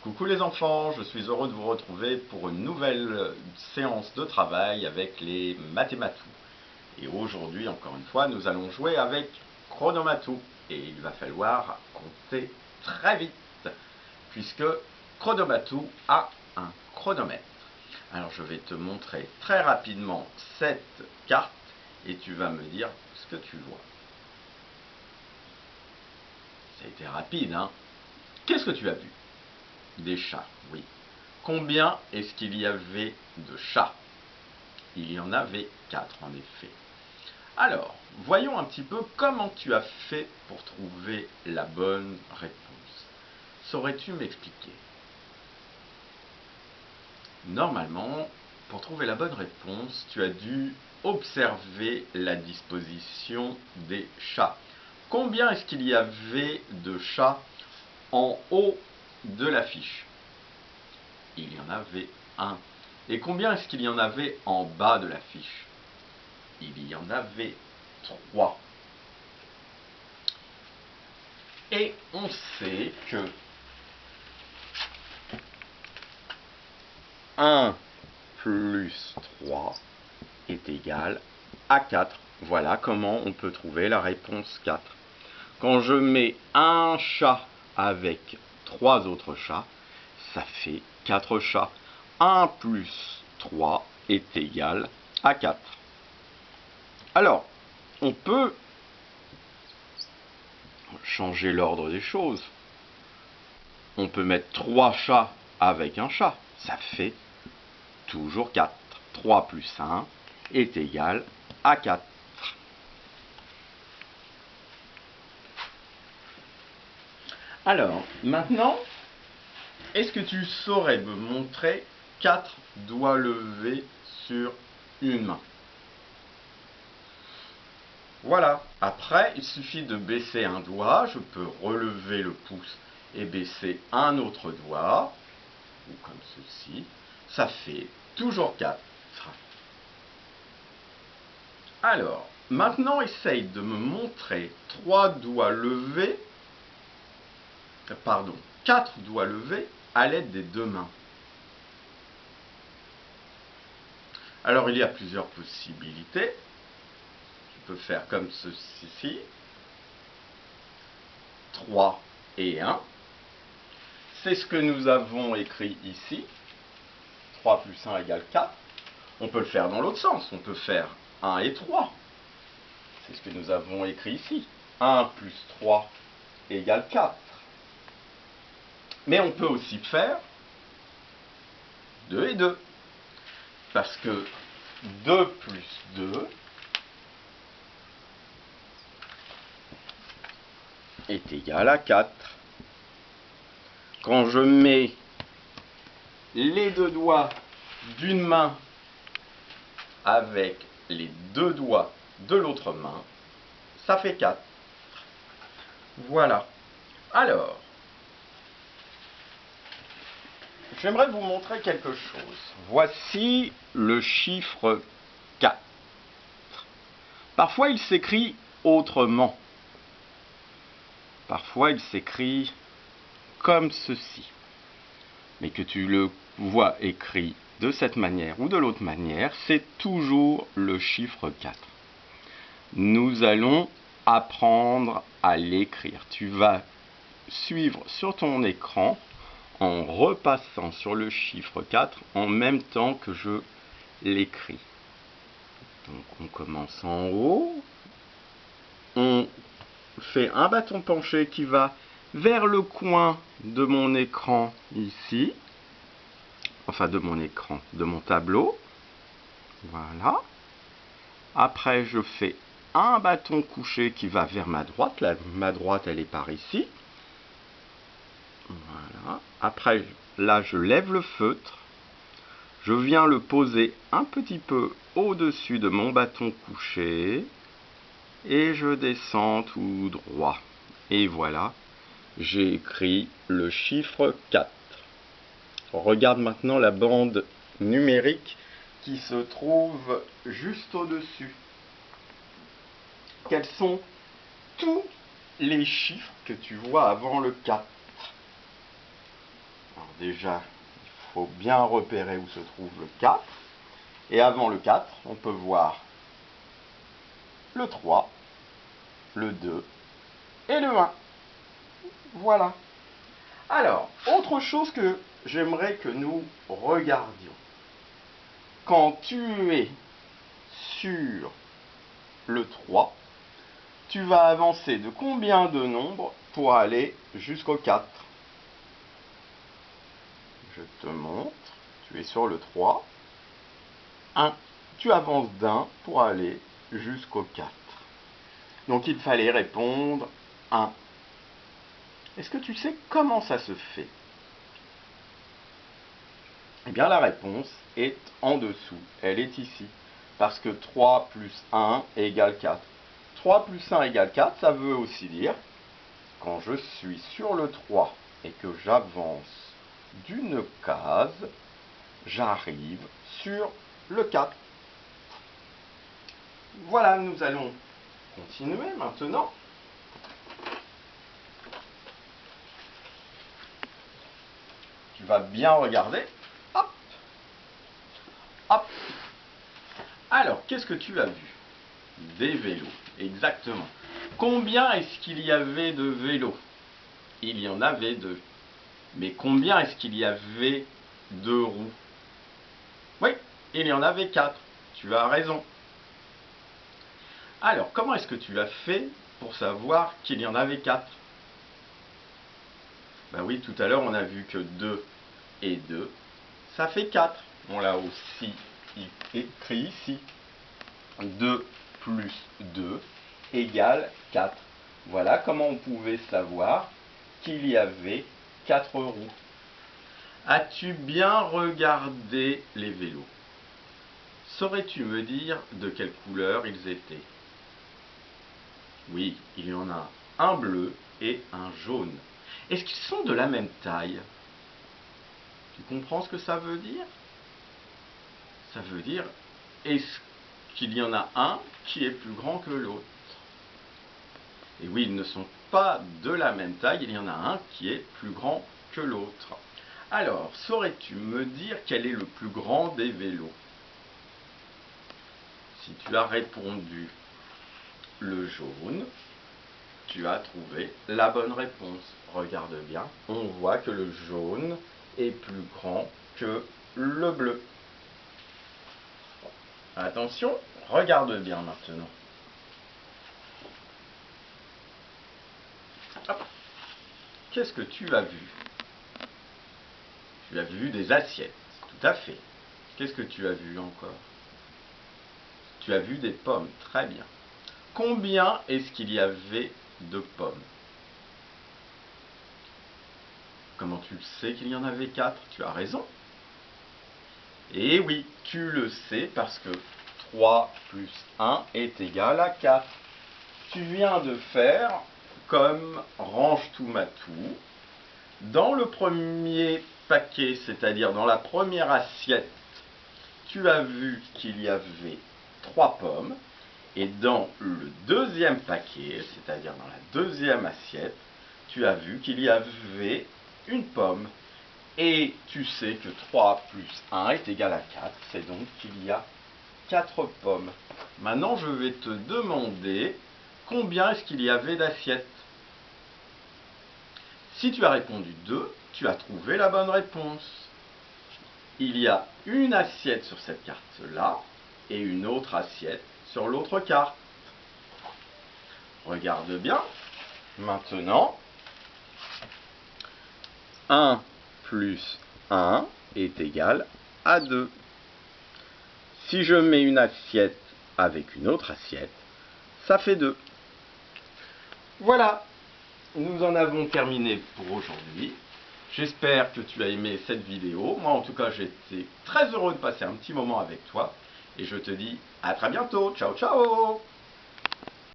Coucou les enfants, je suis heureux de vous retrouver pour une nouvelle séance de travail avec les Mathématous. Et aujourd'hui, encore une fois, nous allons jouer avec Chronomatou. Et il va falloir compter très vite, puisque Chronomatou a un chronomètre. Alors je vais te montrer très rapidement cette carte et tu vas me dire ce que tu vois. Ça a été rapide, hein? Qu'est-ce que tu as vu? Des chats, oui. Combien est-ce qu'il y avait de chats? Il y en avait 4 en effet. Alors, voyons un petit peu comment tu as fait pour trouver la bonne réponse. Saurais-tu m'expliquer? Normalement, pour trouver la bonne réponse, tu as dû observer la disposition des chats. Combien est-ce qu'il y avait de chats en haut de la fiche? Il y en avait un. Et combien est-ce qu'il y en avait en bas de la fiche? Il y en avait 3. Et on sait que 1 plus 3 est égal à 4. Voilà comment on peut trouver la réponse 4. Quand je mets un chat avec 3 autres chats, ça fait 4 chats. 1 plus 3 est égal à 4. Alors, on peut changer l'ordre des choses. On peut mettre 3 chats avec un chat. Ça fait toujours 4. 3 plus 1 est égal à 4. Alors, maintenant, est-ce que tu saurais me montrer 4 doigts levés sur une main? Voilà. Après, il suffit de baisser un doigt. Je peux relever le pouce et baisser un autre doigt, ou comme ceci. Ça fait toujours 4. Alors, maintenant, essaye de me montrer 3 doigts levés, pardon, 4 doigts levés à l'aide des deux mains. Alors, il y a plusieurs possibilités. Tu peux faire comme ceci. 3 et 1. C'est ce que nous avons écrit ici. 3 plus 1 égale 4. On peut le faire dans l'autre sens. On peut faire 1 et 3. C'est ce que nous avons écrit ici. 1 plus 3 égale 4. Mais on peut aussi faire 2 et 2. Parce que 2 plus 2 est égal à 4. Quand je mets les deux doigts d'une main avec les deux doigts de l'autre main, ça fait 4. Voilà. Alors, j'aimerais vous montrer quelque chose. Voici le chiffre 4. Parfois, il s'écrit autrement. Parfois, il s'écrit comme ceci. Mais que tu le vois écrit de cette manière ou de l'autre manière, c'est toujours le chiffre 4. Nous allons apprendre à l'écrire. Tu vas suivre sur ton écran en repassant sur le chiffre 4 en même temps que je l'écris. Donc on commence en haut, on fait un bâton penché qui va vers le coin de mon écran ici, enfin de mon écran, de mon tableau. Voilà. Après je fais un bâton couché qui va vers ma droite. Ma droite elle est par ici. Voilà. Après là je lève le feutre. Je viens le poser un petit peu au-dessus de mon bâton couché. Et je descends tout droit. Et voilà, j'ai écrit le chiffre 4. Regarde maintenant la bande numérique qui se trouve juste au-dessus. Quels sont tous les chiffres que tu vois avant le 4? Alors déjà, il faut bien repérer où se trouve le 4. Et avant le 4, on peut voir le 3, le 2 et le 1. Voilà. Alors, autre chose que j'aimerais que nous regardions. Quand tu es sur le 3, tu vas avancer de combien de nombres pour aller jusqu'au 4? Je te montre. Tu es sur le 3. 1. Tu avances d'un pour aller jusqu'au 4. Donc il fallait répondre 1. Est-ce que tu sais comment ça se fait? Eh bien la réponse est en dessous. Elle est ici. Parce que 3 plus 1 égale 4. 3 plus 1 égale 4, ça veut aussi dire, quand je suis sur le 3 et que j'avance d'une case, j'arrive sur le 4. Voilà, nous allons continuer maintenant. Tu vas bien regarder. Hop, hop. Alors, qu'est-ce que tu as vu? Des vélos, exactement. Combien est-ce qu'il y avait de vélos? Il y en avait 2. Mais combien est-ce qu'il y avait de roues? Oui, il y en avait 4. Tu as raison. Alors, comment est-ce que tu as fait pour savoir qu'il y en avait 4? Ben oui, tout à l'heure, on a vu que 2 et 2, ça fait 4. On l'a aussi écrit ici. 2 plus 2 égale 4. Voilà comment on pouvait savoir qu'il y avait 4 roues. As-tu bien regardé les vélos? Saurais-tu me dire de quelle couleur ils étaient? Oui, il y en a un bleu et un jaune. Est-ce qu'ils sont de la même taille? Tu comprends ce que ça veut dire? Ça veut dire, est-ce qu'il y en a un qui est plus grand que l'autre? Et oui, ils ne sont pas de la même taille, il y en a un qui est plus grand que l'autre. Alors, saurais-tu me dire quel est le plus grand des vélos? Si tu as répondu le jaune, tu as trouvé la bonne réponse. Regarde bien, on voit que le jaune est plus grand que le bleu. Attention, regarde bien maintenant. Qu'est-ce que tu as vu? Tu as vu des assiettes, tout à fait. Qu'est-ce que tu as vu encore? Tu as vu des pommes, très bien. Combien est-ce qu'il y avait de pommes? Comment tu le sais qu'il y en avait 4? Tu as raison. Et oui, tu le sais parce que 3 plus 1 est égal à 4. Tu viens de faire comme range tout matou. Dans le premier paquet, c'est-à-dire dans la première assiette, tu as vu qu'il y avait 3 pommes. Et dans le deuxième paquet, c'est-à-dire dans la deuxième assiette, tu as vu qu'il y avait une pomme. Et tu sais que 3 plus 1 est égal à 4, c'est donc qu'il y a 4 pommes. Maintenant, je vais te demander combien est-ce qu'il y avait d'assiettes. Si tu as répondu 2, tu as trouvé la bonne réponse. Il y a une assiette sur cette carte-là et une autre assiette sur l'autre carte. Regarde bien. Maintenant, 1 plus 1 est égal à 2. Si je mets une assiette avec une autre assiette, ça fait 2. Voilà, nous en avons terminé pour aujourd'hui. J'espère que tu as aimé cette vidéo. Moi, en tout cas, j'ai été très heureux de passer un petit moment avec toi. Et je te dis à très bientôt. Ciao, ciao!